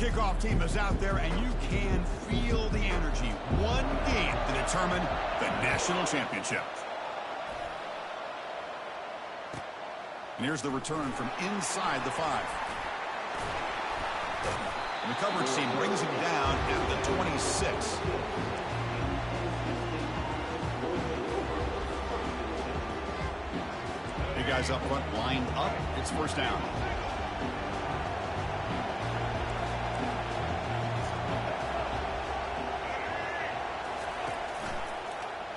kickoff team is out there, and you can feel the energy. One game to determine the national championship. And here's the return from inside the 5. And the coverage team brings him down at the 26. Big guys up front lined up. It's first down.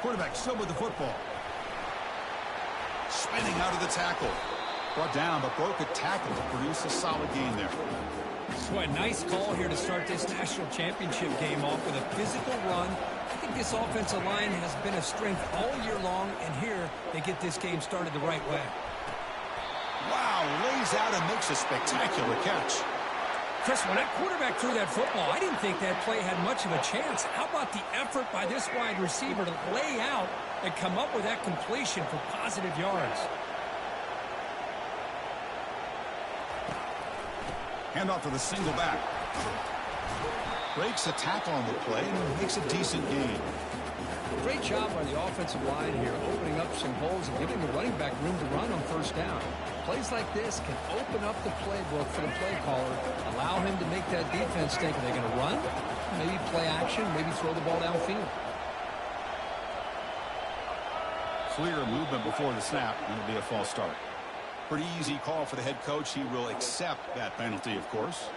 Quarterback still with the football. Spinning out of the tackle. Brought down, but broke a tackle to produce a solid gain there. Boy, a nice call here to start this national championship game off with a physical run. I think this offensive line has been a strength all year long, and here they get this game started the right way. Wow, lays out and makes a spectacular catch. Chris, when that quarterback threw that football, I didn't think that play had much of a chance. How about the effort by this wide receiver to lay out and come up with that completion for positive yards? Handoff to the single back. Breaks a tackle on the play and makes a decent gain. Great job by the offensive line here, opening up some holes and giving the running back room to run on first down. Plays like this can open up the playbook for the play caller, allow him to make that defense think, are they going to run? Maybe play action, maybe throw the ball downfield. Clear movement before the snap, and it'll be a false start. Pretty easy call for the head coach. He will accept that penalty, of course.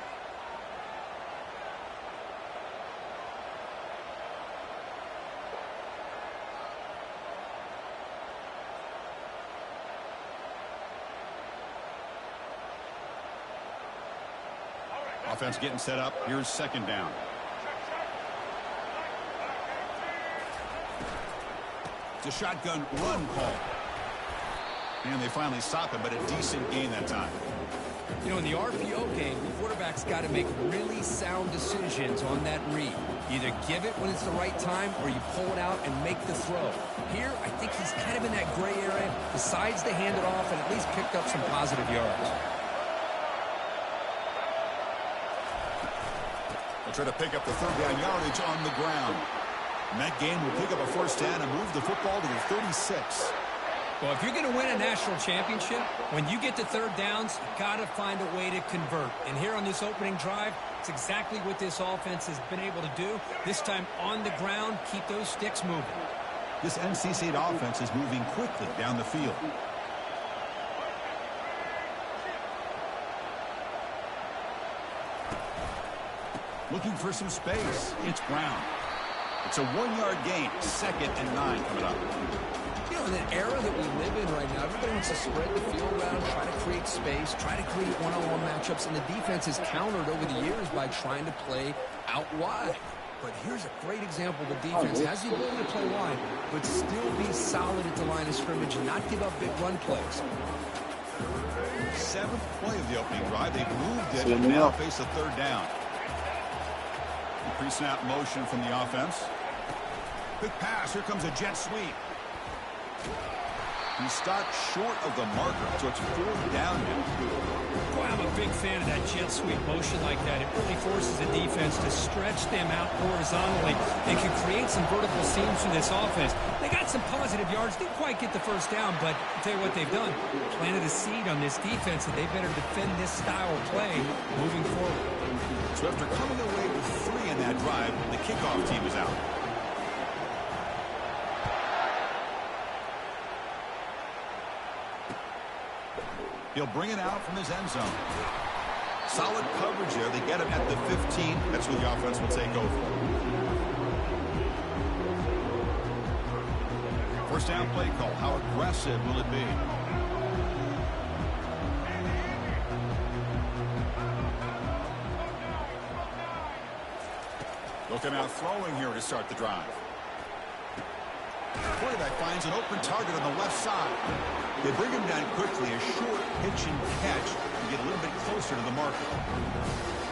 Offense getting set up. Here's second down. It's a shotgun run call. And they finally stop him, but a decent gain that time. You know, in the RPO game, the quarterback's got to make really sound decisions on that read. Either give it when it's the right time or you pull it out and make the throw. Here, I think he's kind of in that gray area, decides to hand it off and at least picked up some positive yards. They'll try to pick up the third down yardage on the ground. And that gain will pick up a first down and move the football to the 36. Well, if you're going to win a national championship, when you get to third downs, you've got to find a way to convert. And here on this opening drive, it's exactly what this offense has been able to do. This time on the ground, keep those sticks moving. This NC State offense is moving quickly down the field. Looking for some space. It's Brown. It's a 1-yard gain. 2nd and 9 coming up. You know, in the era that we live in right now, everybody wants to spread the field around, try to create space, try to create one-on-one matchups, and the defense has countered over the years by trying to play out wide. But here's a great example. The defense has the ability to play wide, but still be solid at the line of scrimmage and not give up big run plays. 7th play of the opening drive. They've moved it and now face a third down. Pre-snap motion from the offense. Quick pass. Here comes a jet sweep. He stopped short of the marker, so it's 4th down now. Boy, I'm a big fan of that jet sweep motion like that. It really forces the defense to stretch them out horizontally. They can create some vertical seams for this offense. They got some positive yards. Didn't quite get the first down, but I'll tell you what they've done. Planted a seed on this defense, and they better defend this style of play moving forward. So after coming away with 3 in that drive, the kickoff team is out. He'll bring it out from his end zone. Solid coverage there. They get him at the 15. That's where the offense will take over. First down play call. How aggressive will it be? They'll come out throwing here to start the drive. Quarterback finds an open target on the left side. They bring him down quickly, a short pitch and catch, to get a little bit closer to the marker.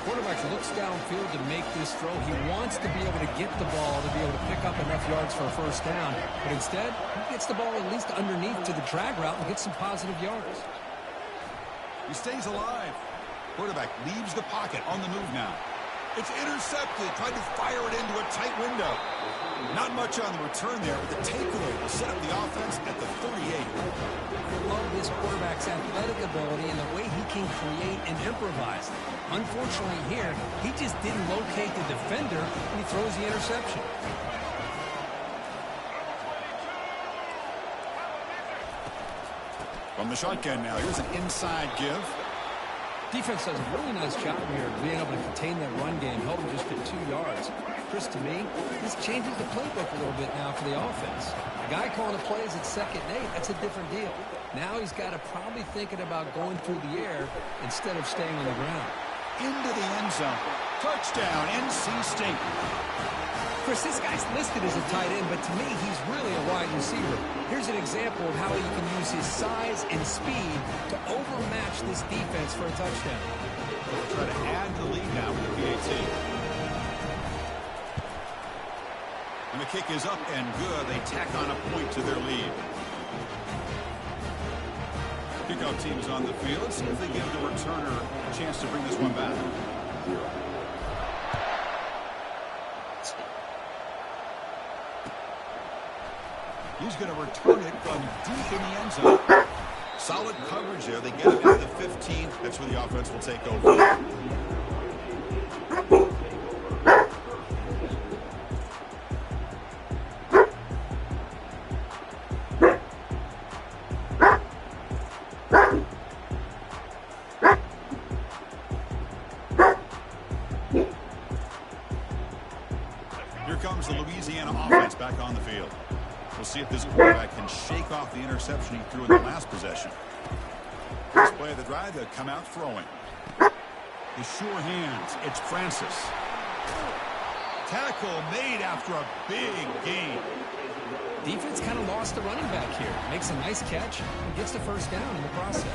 Quarterback looks downfield to make this throw. He wants to be able to get the ball to be able to pick up enough yards for a first down. But instead, he gets the ball at least underneath to the drag route and gets some positive yards. He stays alive. Quarterback leaves the pocket on the move now. It's intercepted, trying to fire it into a tight window. Not much on the return there, but the takeaway will set up the offense at the 38. I love this quarterback's athletic ability and the way he can create and improvise. Unfortunately here, he just didn't locate the defender and he throws the interception. From the shotgun now, here's an inside give. Defense does a really nice job here of being able to contain that run game, help him just get 2 yards. Chris, to me, this changes the playbook a little bit now for the offense. The guy calling the plays at 2nd and 8, that's a different deal. Now he's got to probably thinking about going through the air instead of staying on the ground. Into the end zone. Touchdown, NC State. Chris, this guy's listed as a tight end, but to me, he's really a wide receiver. Here's an example of how he can use his size and speed to overmatch this defense for a touchdown. They'll try to add the lead now with the PAT. And the kick is up and good. They tack on a point to their lead. Kickoff team is on the field. Let's see if they give the returner a chance to bring this one back. He's going to return it from deep in the end zone. Solid coverage there. They get it at the 15. That's where the offense will take over. Here comes the Louisiana offense back on the field. We'll see if this quarterback can shake off the interception he threw in the last possession. First play of the drive, they'll come out throwing. His sure hands, it's Francis. Tackle made after a big gain. Defense kind of lost the running back here. Makes a nice catch and gets the first down in the process.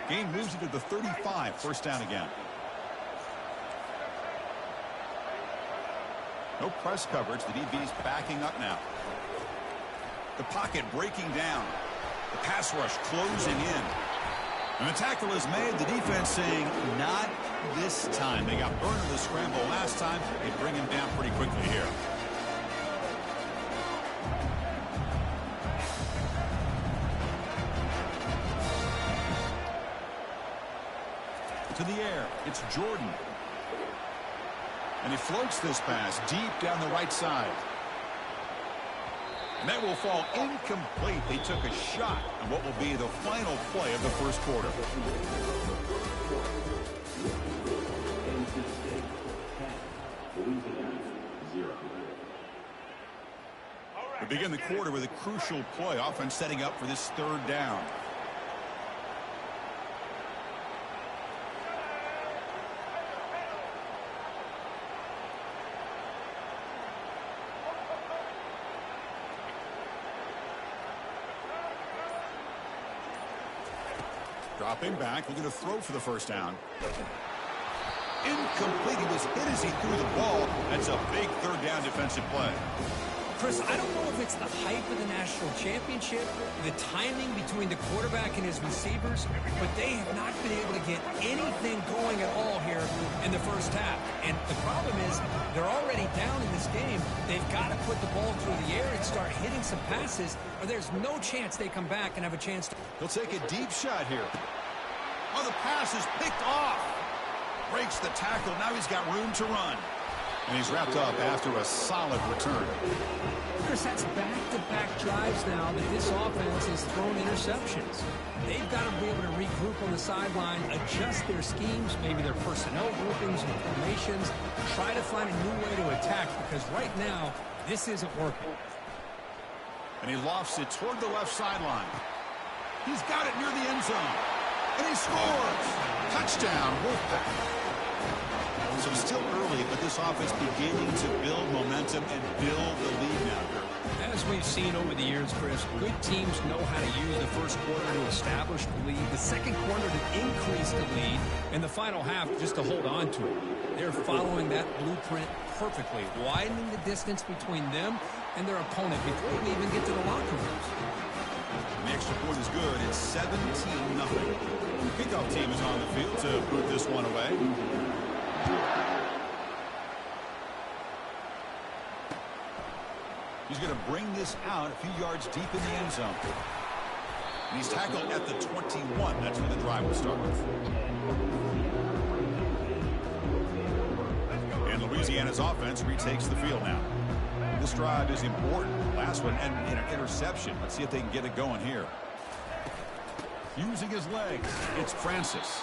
Gain moves it to the 35. First down again. No press coverage. The DB's backing up now. The pocket breaking down. The pass rush closing in. And the tackle is made. The defense saying, not this time. They got burned in the scramble last time. They bring him down pretty quickly here. To the air, it's Jordan. And he floats this pass deep down the right side. And that will fall incomplete. They took a shot on what will be the final play of the first quarter. We begin the quarter with a crucial play, offense setting up for this third down. Dropping back, looking to throw for the first down. Incomplete. He was hit as he threw the ball. That's a big third down defensive play. Chris, I don't know if it's the hype of the national championship, the timing between the quarterback and his receivers, but they have not been able to get anything going at all here in the first half. And the problem is they're already down in this game. They've got to put the ball through the air and start hitting some passes, or there's no chance they come back and have a chance to. He'll take a deep shot here. Oh, the pass is picked off. Breaks the tackle. Now he's got room to run. And he's wrapped up after a solid return. Chris, that's back-to-back drives now that this offense has thrown interceptions. They've got to be able to regroup on the sideline, adjust their schemes, maybe their personnel groupings and formations, try to find a new way to attack, because right now, this isn't working. And he lofts it toward the left sideline. He's got it near the end zone. And he scores! Touchdown, Wolfpack. So still early, but this offense beginning to build momentum and build the lead now. As As we've seen over the years, Chris, good teams know how to use the first quarter to establish the lead, the second quarter to increase the lead, and the final half just to hold on to it. They're following that blueprint perfectly, widening the distance between them and their opponent before they even get to the locker rooms. The extra point is good. It's 17-0. The kickoff team is on the field to put this one away. He's going to bring this out a few yards deep in the end zone. And he's tackled at the 21. That's where the drive will start. And Louisiana's offense retakes the field now. This drive is important. Last one and an interception. Let's see if they can get it going here. Using his legs, it's Francis.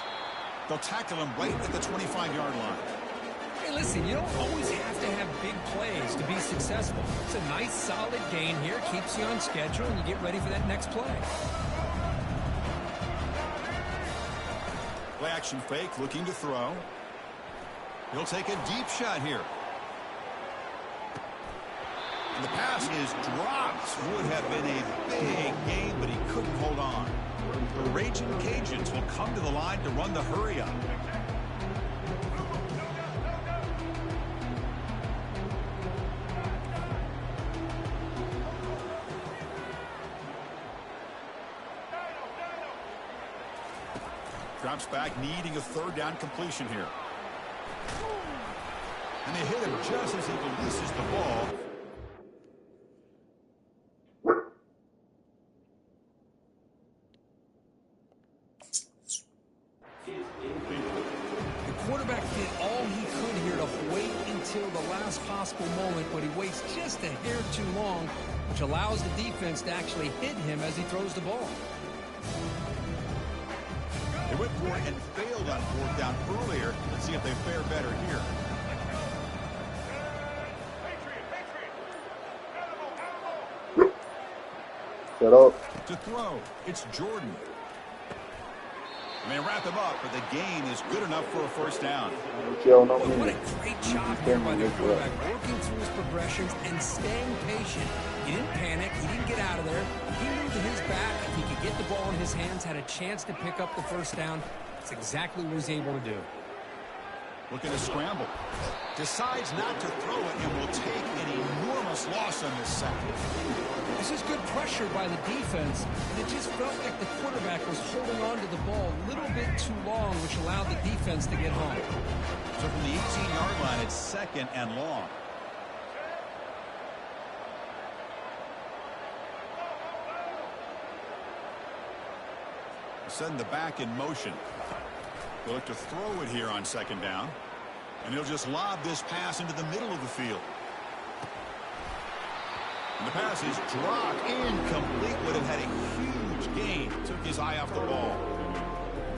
They'll tackle him right at the 25-yard line. Hey, listen, you don't always have to have big plays to be successful. It's a nice, solid gain here. Keeps you on schedule, and you get ready for that next play. Play action fake, looking to throw. He'll take a deep shot here. And the pass is dropped. Would have been a big gain, but he couldn't hold on. The Raging Cajuns will come to the line to run the hurry up. Drops back, needing a third down completion here. And they hit him just as he releases the ball. The quarterback did all he could here to wait until the last possible moment, but he waits just a hair too long, which allows the defense to actually hit him as he throws the ball. They went for it and failed on fourth down earlier. Let's see if they fare better here. Shut up. To throw, it's Jordan. And they wrap him up, but the gain is good enough for a first down. What a great job here by the quarterback, working through his progressions and staying patient. He didn't panic. He didn't get out of there. He knew to his back, if he could get the ball in his hands, had a chance to pick up the first down. That's exactly what he's able to do. Looking to scramble. Decides not to throw it and will take an enormous loss on this sack. This is good pressure by the defense, and it just felt like the quarterback was holding on to the ball a little bit too long, which allowed the defense to get home. So from the 18-yard line, it's second and long. Send the back in motion. They'll look to throw it here on second down. And he'll just lob this pass into the middle of the field. And the pass is dropped. Incomplete. Would have had a huge gain. Took his eye off the ball.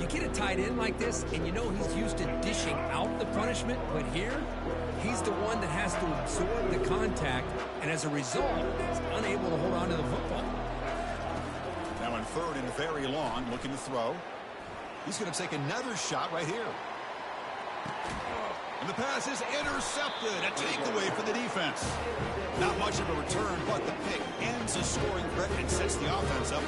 You get a tight end like this, and you know he's used to dishing out the punishment, but here, he's the one that has to absorb the contact, and as a result, he's unable to hold on to the football. Now in third and very long, looking to throw. He's going to take another shot right here. And the pass is intercepted. A takeaway for the defense. Not much of a return, but the pick ends a scoring threat and sets the offense up.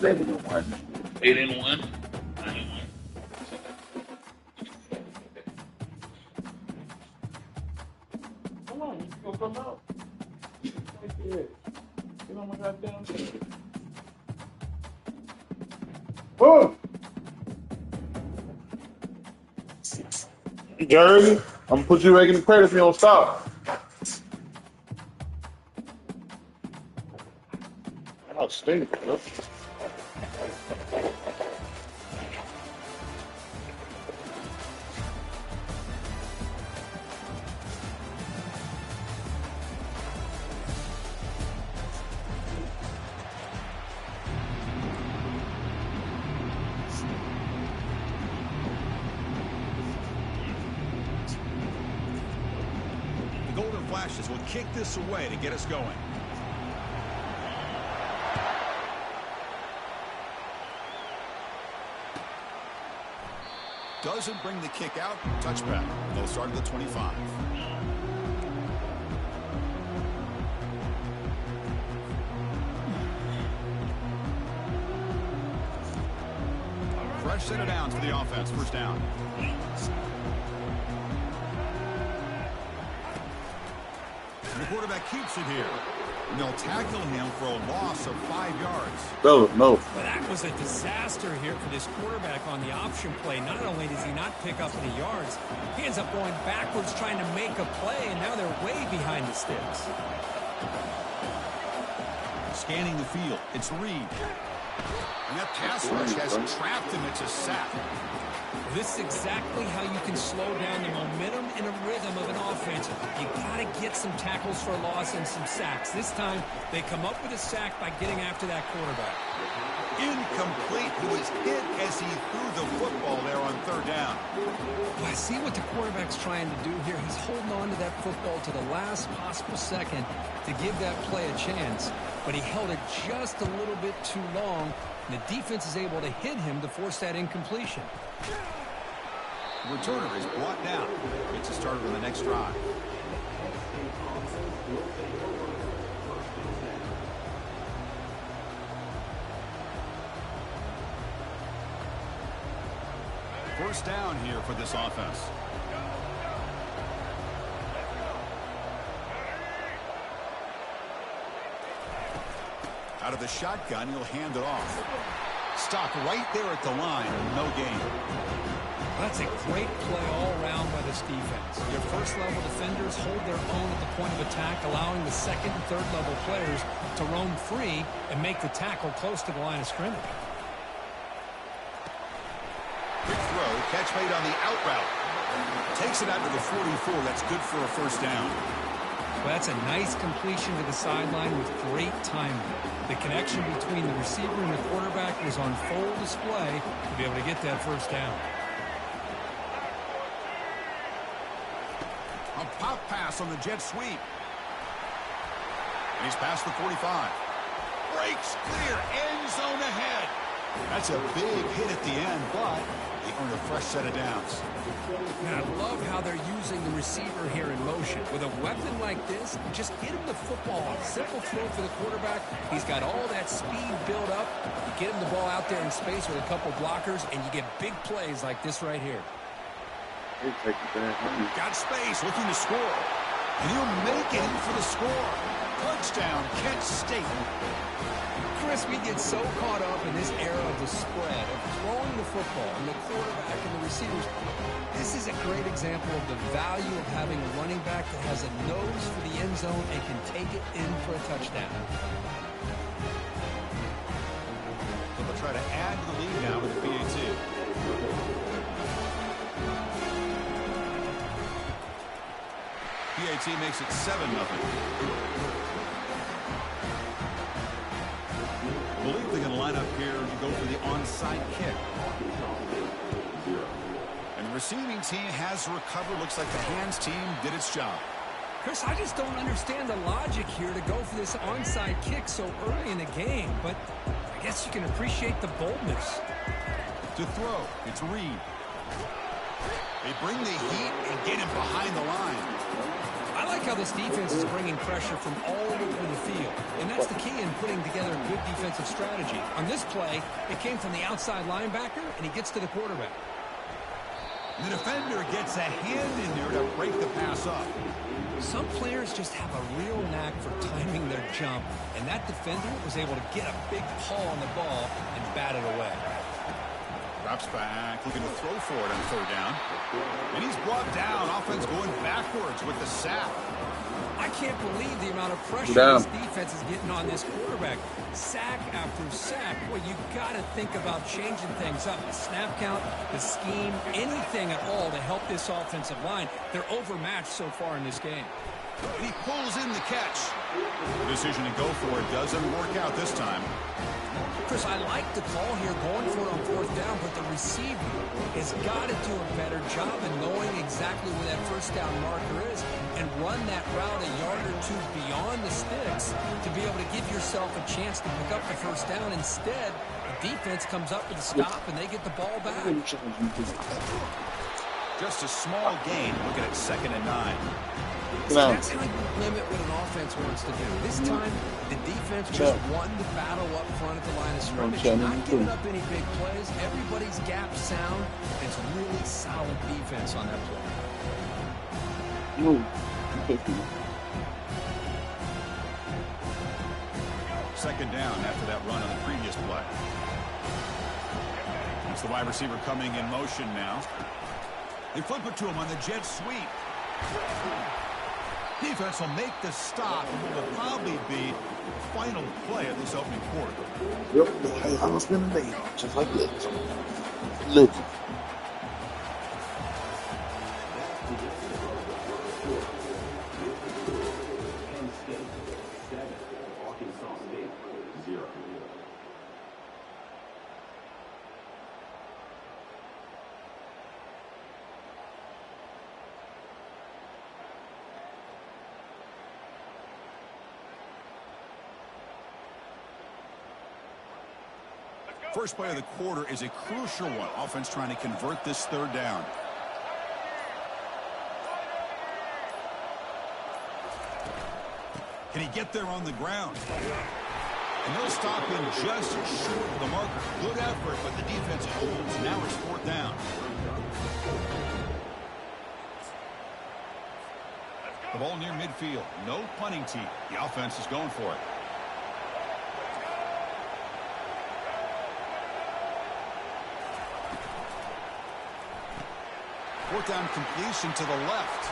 Seven and 1. 8 and 1. 9 and 1. Come on, you can come out. Get on my goddamn team. Oh! Jeremy, I'm gonna put you back in the credit if you don't stop. Oh, stink, bro. flashes will kick this away to get us going. Doesn't bring the kick out. Touchback. They'll start at the 25. Fresh set of downs for the offense. First down. And the quarterback keeps it here. And they'll tackle him for a loss of 5 yards. No. Well, that was a disaster here for this quarterback on the option play. Not only does he not pick up any yards, he ends up going backwards trying to make a play, and now they're way behind the sticks. Scanning the field. It's Reed. And that pass rush has trapped him. It's a sack. This is exactly how you can slow down the momentum and a rhythm of an offense. You got to get some tackles for loss and some sacks. This time, they come up with a sack by getting after that quarterback. Incomplete. He was hit as he threw the football there on third down. Well, I see what the quarterback's trying to do here. He's holding on to that football to the last possible second to give that play a chance. But he held it just a little bit too long, and the defense is able to hit him to force that incompletion. The returner is brought down. Gets a starter on the next drive. First down here for this offense. Out of the shotgun, he'll hand it off. Stopped right there at the line. No gain. That's a great play all around by this defense. Your first-level defenders hold their own at the point of attack, allowing the second and third-level players to roam free and make the tackle close to the line of scrimmage. Quick throw, catch made on the out route. Takes it out to the 44. That's good for a first down. Well, that's a nice completion to the sideline with great timing. The connection between the receiver and the quarterback was on full display to be able to get that first down. A pop pass on the jet sweep. He's past the 45. Breaks clear, end zone ahead. That's a big hit at the end, but they earn a fresh set of downs. And I love how they're using the receiver here in motion. With a weapon like this, just get him the football. Simple throw for the quarterback. He's got all that speed built up. You get him the ball out there in space with a couple blockers, and you get big plays like this right here. Got space, looking to score. And he'll make it in for the score. Touchdown, Kent State. Chris, we get so caught up in this era of the spread, of throwing the football and the quarterback and the receivers. This is a great example of the value of having a running back that has a nose for the end zone and can take it in for a touchdown. So they'll try to add to the lead now with the PAT. PAT makes it 7-0. I believe they're going to line up here to go for the onside kick. And the receiving team has recovered. Looks like the hands team did its job. Chris, I just don't understand the logic here to go for this onside kick so early in the game, but I guess you can appreciate the boldness. To throw, it's Reed. They bring the heat and get him behind the line. I like how this defense is bringing pressure from all over the field, and that's the key in putting together a good defensive strategy. On this play, it came from the outside linebacker, and he gets to the quarterback. The defender gets a hand in there to break the pass up. Some players just have a real knack for timing their jump, and that defender was able to get a big paw on the ball and bat it away. Drops back, looking to throw for it on third down. And he's brought down. Offense going backwards with the sack. I can't believe the amount of pressure this defense is getting on this quarterback. Sack after sack. Boy, you got to think about changing things up. The snap count, the scheme, anything at all to help this offensive line. They're overmatched so far in this game. And he pulls in the catch. The decision to go for it doesn't work out this time. Chris, I like the call here going for it on fourth down, but the receiver has got to do a better job in knowing exactly where that first down marker is and run that route a yard or two beyond the sticks to be able to give yourself a chance to pick up the first down. Instead, the defense comes up with a stop and they get the ball back. Just a small gain, looking at 2nd and 9. So that's how you limit what an offense wants to do. This time, the defense just won the battle up front at the line of scrimmage. Not giving up any big plays. Everybody's gap sound. It's really solid defense on that play. Second down after that run on the previous play. It's the wide receiver coming in motion now. They flip it to him on the jet sweep. Defense will make the stop, and what will probably be the final play of this opening quarter. Yep, I was been made just like this. Legend. First play of the quarter is a crucial one. Offense trying to convert this third down. Can he get there on the ground? And they'll stop him just short of the marker. Good effort, but the defense holds. Now it's fourth down. The ball near midfield. No punting team. The offense is going for it. Fourth down completion to the left.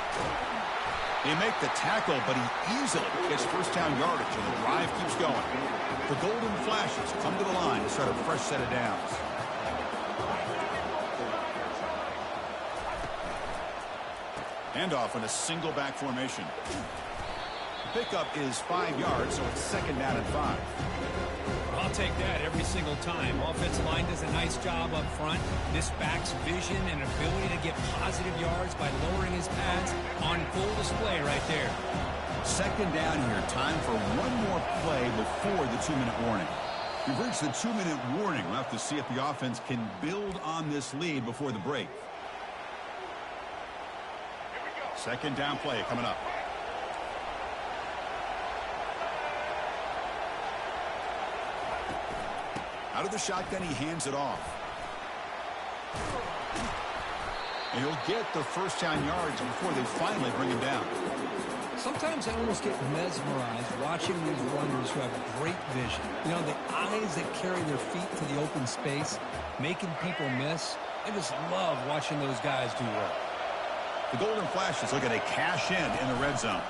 They make the tackle, but he easily gets first down yardage, and the drive keeps going. The golden flashes come to the line to start a fresh set of downs. Handoff in a single back formation. The pickup is 5 yards, so it's 2nd down and 5. I'll take that every single time. Offensive line does a nice job up front. This back's vision and ability to get positive yards by lowering his pads on full display right there. 2nd down here. Time for one more play before the 2-minute warning. We've reached the 2-minute warning. We'll have to see if the offense can build on this lead before the break. 2nd down play coming up. Out of the shotgun, he hands it off. And he'll get the first down yards before they finally bring him down. Sometimes I almost get mesmerized watching these runners who have great vision. You know, the eyes that carry their feet to the open space, making people miss. I just love watching those guys do work. The Golden Flashes looking to cash in the red zone.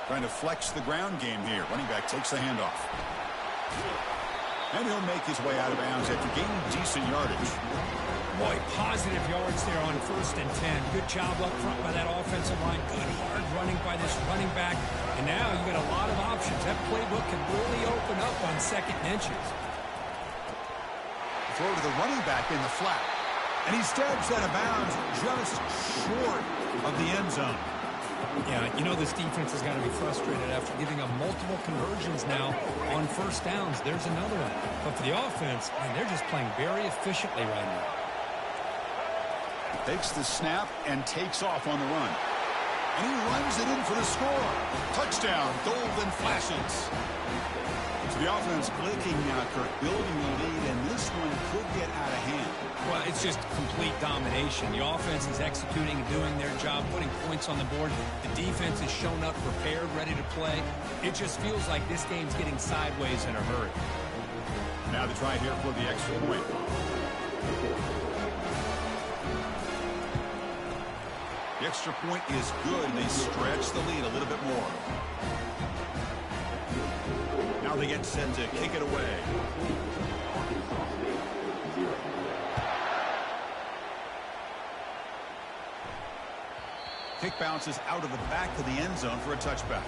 Trying to flex the ground game here. Running back takes the handoff. And he'll make his way out of bounds after gaining decent yardage. Boy, positive yards there on 1st and 10. Good job up front by that offensive line. Good hard running by this running back. And now you've got a lot of options. That playbook can really open up on 2nd and inches. Throw to the running back in the flat. And he steps out of bounds just short of the end zone. Yeah, you know this defense has got to be frustrated after giving up multiple conversions now on 1st downs. There's another one. But for the offense, man, they're just playing very efficiently right now. Takes the snap and takes off on the run. And he runs it in for the score. Touchdown, Golden Flashes. So the offense clicking now, Kirk, building the lead, and this one could get out of hand. Well, it's just complete domination. The offense is executing and doing their job, putting points on the board. The defense has shown up prepared, ready to play. It just feels like this game's getting sideways in a hurry. Now the try here for the extra point. The extra point is good. They stretch the lead a little bit more. Now they get set to kick it away. Kick bounces out of the back of the end zone for a touchback.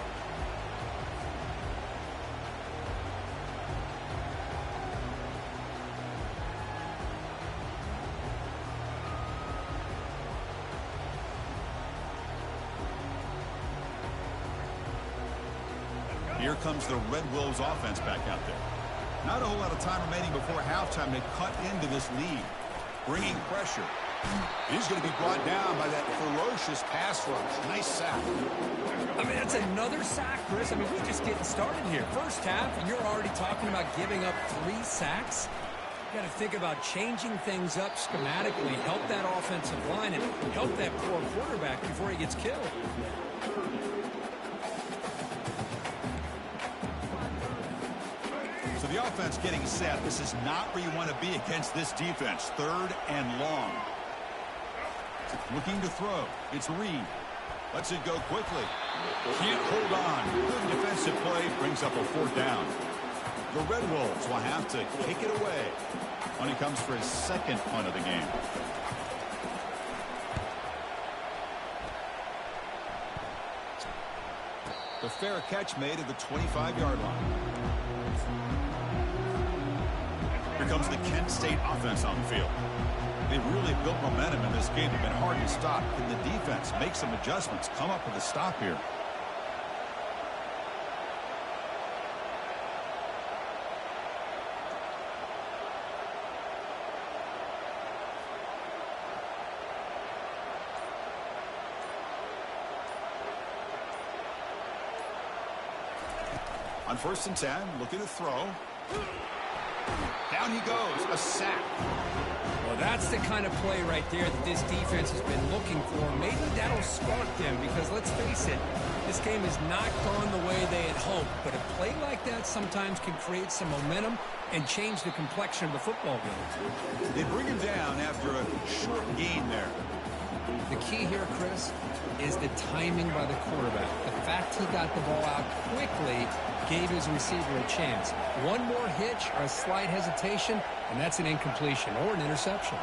Here comes the Red Wolves offense back out there. Not a whole lot of time remaining before halftime to cut into this lead. Bringing pressure. He's going to be brought down by that ferocious pass rush. Nice sack. I mean, that's another sack, Chris. I mean, we're just getting started here. First half, and you're already talking about giving up 3 sacks. You got to think about changing things up schematically, help that offensive line, and help that poor quarterback before he gets killed. So the offense getting set. This is not where you want to be against this defense. 3rd and long. Looking to throw. It's Reed. Lets it go quickly. Can't hold on. Good defensive play. Brings up a 4th down. The Red Wolves will have to kick it away when he comes for his 2nd punt of the game. The fair catch made at the 25-yard line. Here comes the Kent State offense on the field. They've really built momentum in this game. They've been hard to stop. Can the defense make some adjustments? Come up with a stop here. On 1st and 10, looking to throw. Down he goes, a sack. Well, that's the kind of play right there that this defense has been looking for. Maybe that'll spark them because, let's face it, this game has not gone the way they had hoped. But a play like that sometimes can create some momentum and change the complexion of the football game. They bring him down after a short gain there. The key here, Chris, is the timing by the quarterback. The fact he got the ball out quickly gave his receiver a chance. One more hitch or a slight hesitation, and that's an incompletion or an interception.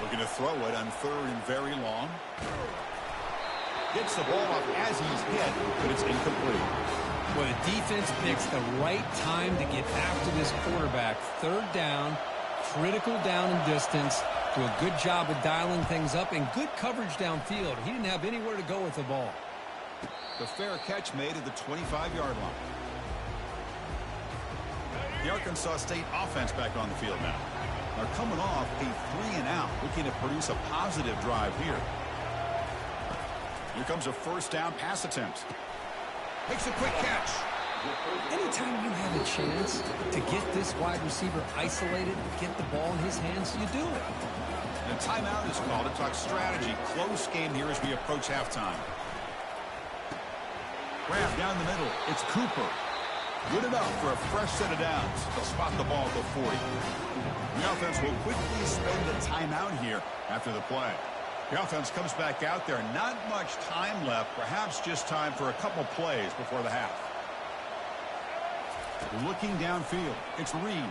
Looking to throw it on 3rd and very long. Gets the ball off as he's hit, but it's incomplete. Well, the defense picks the right time to get after this quarterback. 3rd down, critical down and distance. Do a good job of dialing things up and good coverage downfield. He didn't have anywhere to go with the ball. The fair catch made at the 25-yard line. The Arkansas State offense back on the field now. They're coming off a 3-and-out, looking to produce a positive drive here. Here comes a 1st down pass attempt. Makes a quick catch. Anytime you have a chance to get this wide receiver isolated, get the ball in his hands, you do it. And a timeout is called to talk strategy. Close game here as we approach halftime. Grab down the middle. It's Cooper. Good enough for a fresh set of downs. They'll spot the ball at the 40. The offense will quickly spend a timeout here after the play. The offense comes back out there. Not much time left. Perhaps just time for a couple plays before the half. Looking downfield. It's Reed.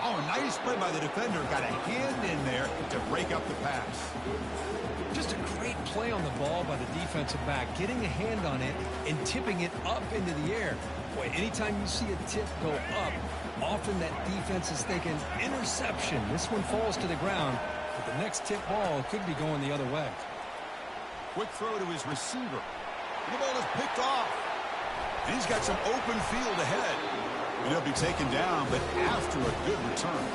Oh, a nice play by the defender. Got a hand in there to break up the pass. Just a great play on the ball by the defensive back. Getting a hand on it and tipping it up into the air. Boy, anytime you see a tip go up, often that defense is thinking interception. This one falls to the ground. But the next tip ball could be going the other way. Quick throw to his receiver. The ball is picked off. And he's got some open field ahead. And he'll be taken down, but after a good return.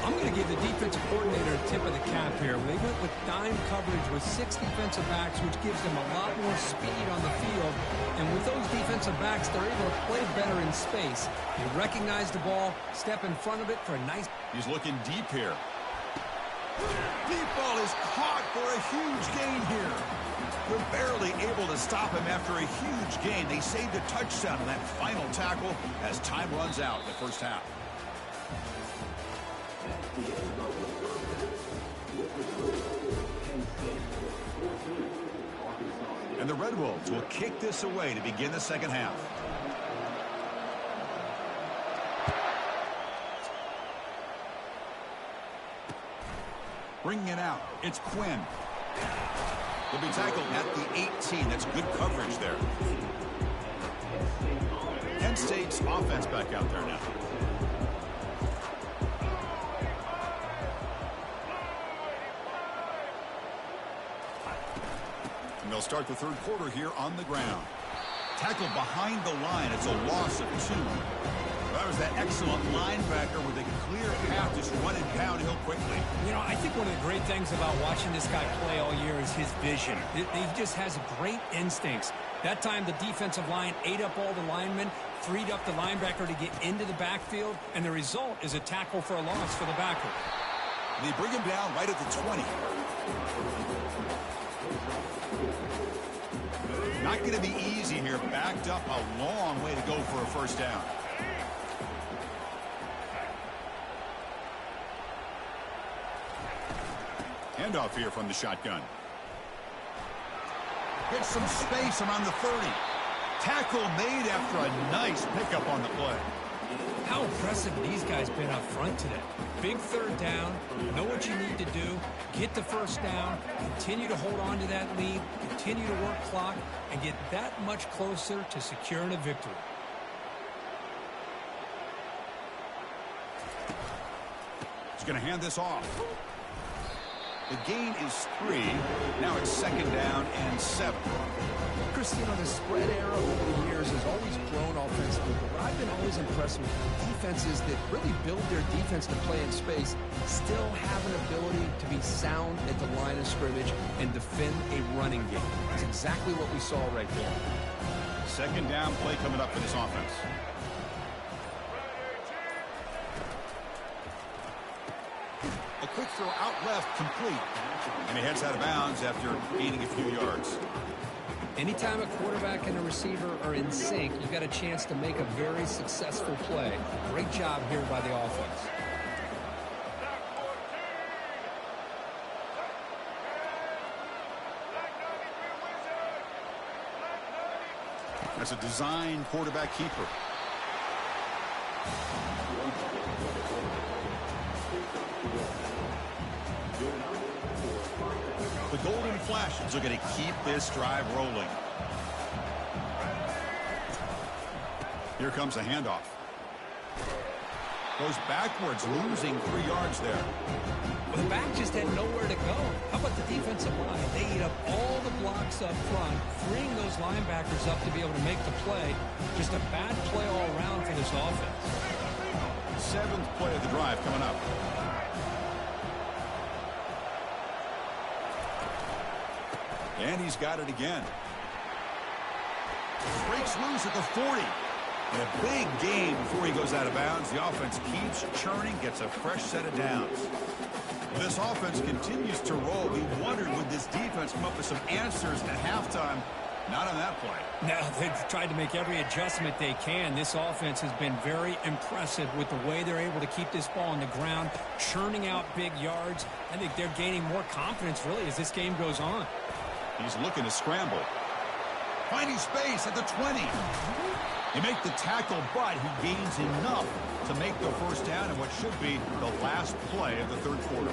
I'm going to give the defensive coordinator a tip of the cap here. They went with dime coverage with 6 defensive backs, which gives them a lot more speed on the field. And with those defensive backs, they're able to play better in space. They recognize the ball, step in front of it for a nice... He's looking deep here. Deep ball is caught for a huge gain here. They're barely able to stop him after a huge gain. They saved a touchdown on that final tackle as time runs out in the first half. And the Red Wolves will kick this away to begin the second half. Bringing it out, it's Quinn. He'll be tackled at the 18. That's good coverage there. Penn State's offense back out there now. And they'll start the third quarter here on the ground. Tackled behind the line. It's a loss of 2. That was that excellent linebacker with a clear path, just running downhill quickly. You know, I think one of the great things about watching this guy play all year is his vision. He just has great instincts. That time, the defensive line ate up all the linemen, freed up the linebacker to get into the backfield, and the result is a tackle for a loss for the backer. They bring him down right at the 20. Not going to be easy here. Backed up a long way to go for a first down. Handoff here from the shotgun. Gets some space around the 30. Tackle made after a nice pickup on the play. How impressive these guys been up front today. Big third down, know what you need to do, get the first down, continue to hold on to that lead, continue to work clock, and get that much closer to securing a victory. He's going to hand this off. The gain is 3. Now it's 2nd down and 7. Chris, you know, the spread era over the years has always grown offensively, but what I've been always impressed with defenses that really build their defense to play in space still have an ability to be sound at the line of scrimmage and defend a running game. That's exactly what we saw right there. 2nd down play coming up for this offense. A quick throw out left, complete. And he heads out of bounds after gaining a few yards. Anytime a quarterback and a receiver are in sync, you've got a chance to make a very successful play. Great job here by the offense. That's a design quarterback keeper. The Golden Flashes are going to keep this drive rolling. Here comes a handoff. Goes backwards, losing 3 yards there. Well, the back just had nowhere to go. How about the defensive line? They eat up all the blocks up front, freeing those linebackers up to be able to make the play. Just a bad play all around for this offense. 7th play of the drive coming up. And he's got it again. Breaks loose at the 40. And a big gain before he goes out of bounds. The offense keeps churning, gets a fresh set of downs. This offense continues to roll. We wondered, would this defense come up with some answers at halftime? Not on that play. No, they've tried to make every adjustment they can. This offense has been very impressive with the way they're able to keep this ball on the ground, churning out big yards. I think they're gaining more confidence, really, as this game goes on. He's looking to scramble. Finding space at the 20. They make the tackle, but he gains enough to make the first down in what should be the last play of the third quarter.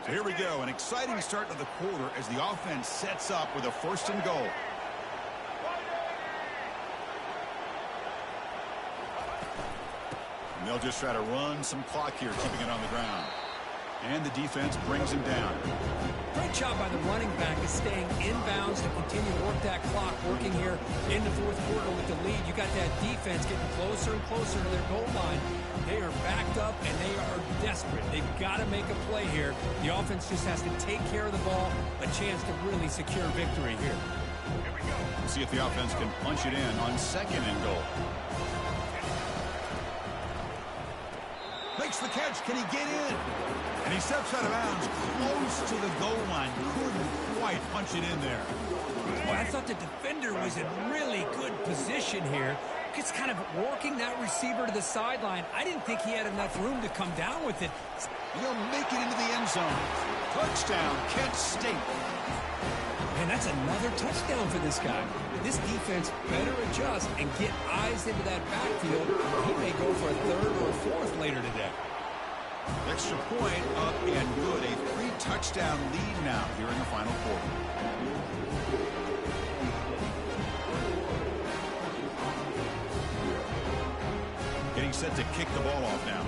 So here we go, an exciting start to the quarter as the offense sets up with a 1st and goal. And they'll just try to run some clock here, keeping it on the ground. And the defense brings him down. Great job by the running back is staying inbounds to continue to work that clock, working here in the 4th quarter with the lead. You got that defense getting closer and closer to their goal line. They are backed up, and they are desperate. They've got to make a play here. The offense just has to take care of the ball, a chance to really secure victory here. We'll see if the offense can punch it in on 2nd and goal. Makes the catch. Can he get in? And he steps out of bounds close to the goal line. Couldn't quite punch it in there. Well, I thought the defender was in really good position here. Just kind of working that receiver to the sideline. I didn't think he had enough room to come down with it. He'll make it into the end zone. Touchdown, Kent State. And that's another touchdown for this guy. This defense better adjust and get eyes into that backfield. He may go for a third or a fourth later today. Extra point up and good. A 3-touchdown lead now here in the final quarter. Getting set to kick the ball off now.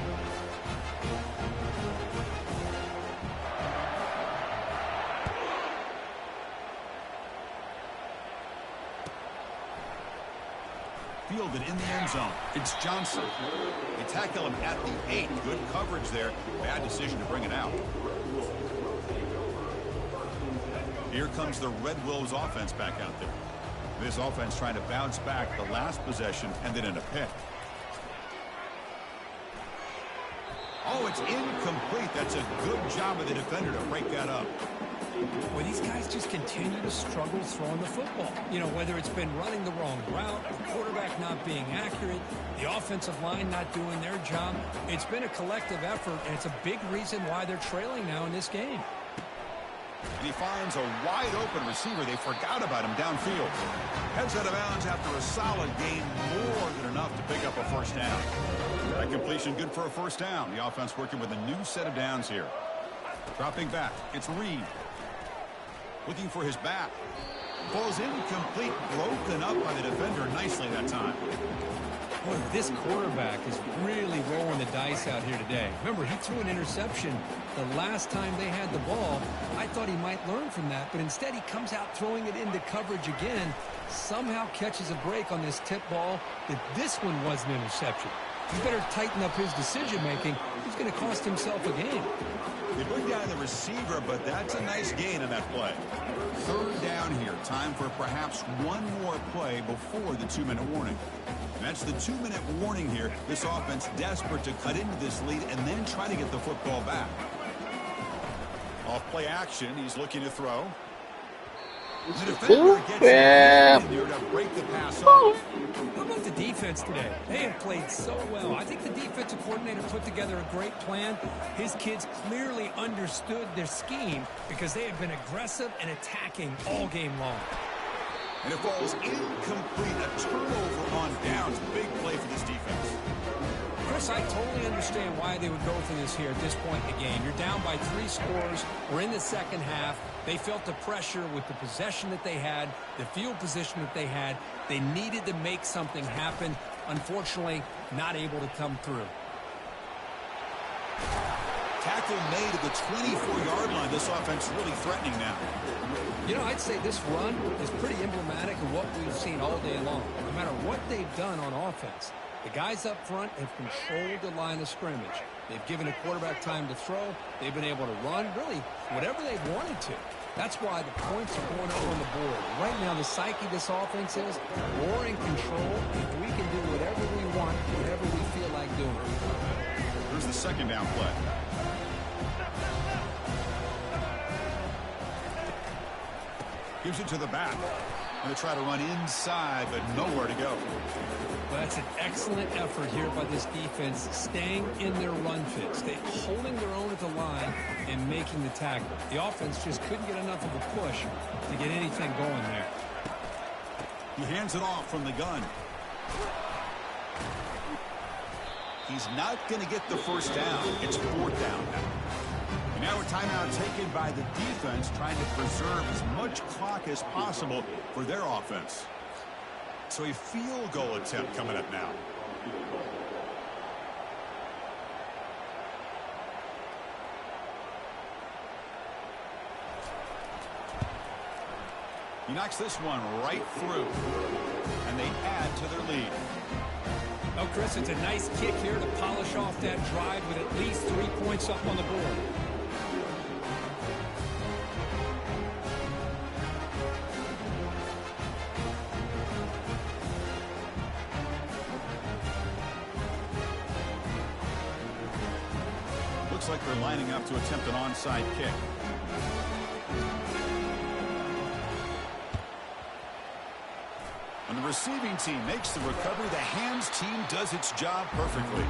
Fielded in the end zone. It's Johnson. They tackle him at the 8. Good coverage there. Bad decision to bring it out. Here comes the Red Wolves offense back out there. This offense trying to bounce back. The last possession ended in a pick. Oh, it's incomplete. That's a good job of the defender to break that up. Well, these guys just continue to struggle throwing the football. You know, whether it's been running the wrong route, the quarterback not being accurate, the offensive line not doing their job. It's been a collective effort, and it's a big reason why they're trailing now in this game. And he finds a wide-open receiver. They forgot about him downfield. Heads out of bounds after a solid gain, more than enough to pick up a first down. That completion good for a first down. The offense working with a new set of downs here. Dropping back, it's Reed. Looking for his back. Ball's incomplete, broken up by the defender nicely that time. Boy, this quarterback is really rolling the dice out here today. Remember, he threw an interception the last time they had the ball. I thought he might learn from that, but instead he comes out throwing it into coverage again. Somehow catches a break on this tip ball that this one was an interception. He better tighten up his decision-making. He's going to cost himself a game. They bring down the receiver, but that's a nice gain on that play. Third down here. Time for perhaps one more play before the 2-minute warning. And that's the 2-minute warning here. This offense desperate to cut into this lead and then try to get the football back. Off play action. He's looking to throw. The defender gets in here to break the pass off. How about the defense today? They have played so well. I think the defensive coordinator put together a great plan. His kids clearly understood their scheme because they have been aggressive and attacking all game long. And it falls incomplete. A turnover on downs. Big play for this defense. Chris, I totally understand why they would go for this here at this point in the game. You're down by 3 scores. We're in the second half. They felt the pressure with the possession that they had, the field position that they had. They needed to make something happen. Unfortunately, not able to come through. Tackle made at the 24-yard line. This offense really threatening now. You know, I'd say this run is pretty emblematic of what we've seen all day long. No matter what they've done on offense, the guys up front have controlled the line of scrimmage. They've given the quarterback time to throw. They've been able to run, really, whatever they've wanted to. That's why the points are going up on the board. Right now, the psyche of this offense is we're in control. If we can do whatever we want, whatever we feel like doing. Here's the second down play. Gives it to the back. Going to try to run inside, but nowhere to go. Well, that's an excellent effort here by this defense, staying in their run fits. They're holding their own at the line and making the tackle. The offense just couldn't get enough of a push to get anything going there. He hands it off from the gun. He's not going to get the first down. It's 4th down now. And now a timeout taken by the defense, trying to preserve as much clock as possible for their offense. So a field goal attempt coming up now. He knocks this one right through, and they add to their lead. Oh, Chris, it's a nice kick here to polish off that drive with at least 3 points up on the board. looks like they're lining up to attempt an onside kick. When the receiving team makes the recovery, the hands team does its job perfectly.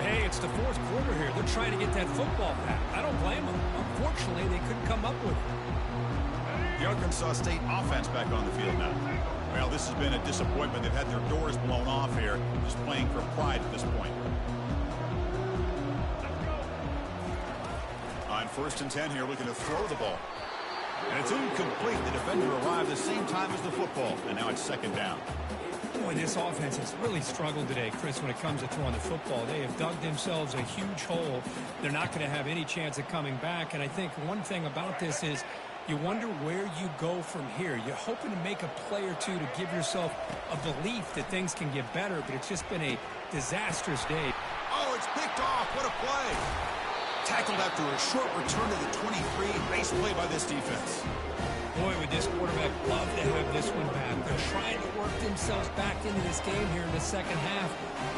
Hey, it's the fourth quarter here. They're trying to get that football back. I don't blame them. Unfortunately, they couldn't come up with it. The Arkansas State offense back on the field now. Well, this has been a disappointment. They've had their doors blown off here, just playing for pride at this point. On 1st and 10 here, looking to throw the ball. And it's incomplete. The defender arrived the same time as the football, and now it's 2nd down. Boy, this offense has really struggled today, Chris, when it comes to throwing the football. They have dug themselves a huge hole. They're not going to have any chance of coming back. And I think one thing about this is you wonder where you go from here. You're hoping to make a play or two to give yourself a belief that things can get better, but it's just been a disastrous day. Oh, it's picked off. What a play. Tackled after a short return to the 23. Nice play by this defense. Boy, would this quarterback love to have this one back. They're trying to work themselves back into this game here in the second half,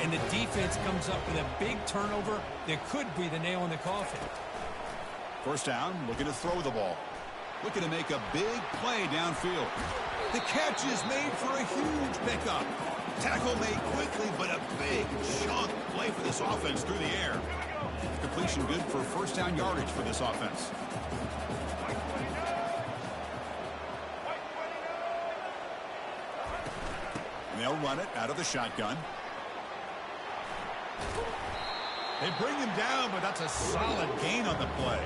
and the defense comes up with a big turnover that could be the nail in the coffin. 1st down, looking to throw the ball. Looking to make a big play downfield. The catch is made for a huge pickup. Tackle made quickly, but a big chunk play for this offense through the air. Completion good for 1st down yardage for this offense. And they'll run it out of the shotgun. They bring him down, but that's a solid gain on the play.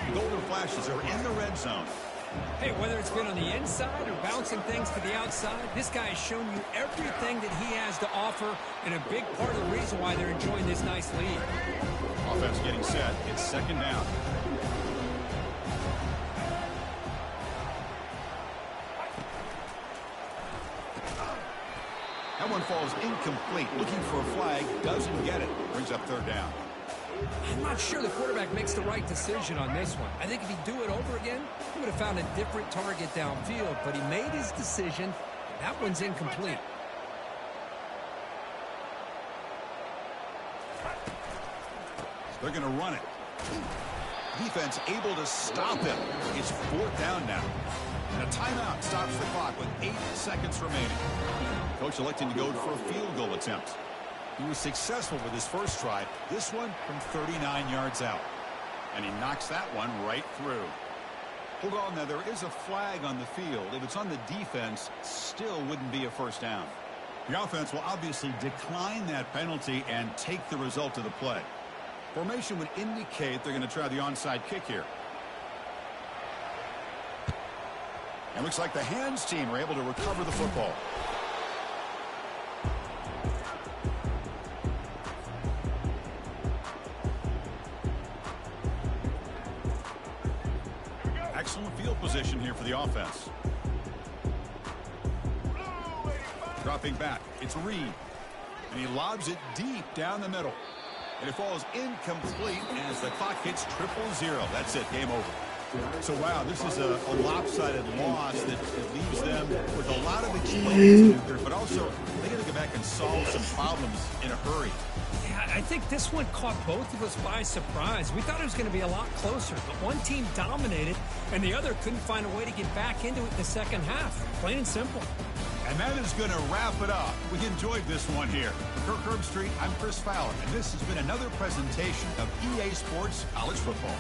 The Golden Flashes are in the red zone. Hey, whether it's been on the inside or bouncing things to the outside, this guy has shown you everything that he has to offer, and a big part of the reason why they're enjoying this nice lead. Offense getting set. It's 2nd down. That one falls incomplete. Looking for a flag. Doesn't get it. Brings up 3rd down. I'm not sure the quarterback makes the right decision on this one. I think if he'd do it over again, he would have found a different target downfield, but he made his decision. That one's incomplete. They're going to run it. Defense able to stop him. It's 4th down now. And a timeout stops the clock with 8 seconds remaining. Coach electing to go for a field goal attempt. He was successful with his first try. This one from 39 yards out. And he knocks that one right through. Hold on now, there is a flag on the field. If it's on the defense, still wouldn't be a 1st down. The offense will obviously decline that penalty and take the result of the play. Formation would indicate they're going to try the onside kick here. And looks like the hands team are able to recover the football. Excellent field position here for the offense. Dropping back, it's Reed. And he lobs it deep down the middle. And it falls incomplete as the clock hits 0-0. That's it, game over. So, wow, this is a lopsided loss that leaves them with a lot of experience, but also they got to go back and solve some problems in a hurry. Yeah, I think this one caught both of us by surprise. We thought it was going to be a lot closer, but one team dominated, and the other couldn't find a way to get back into it in the second half. Plain and simple. And that is going to wrap it up. We enjoyed this one here. For Kirk Herbstreit, I'm Chris Fowler, and this has been another presentation of EA Sports College Football.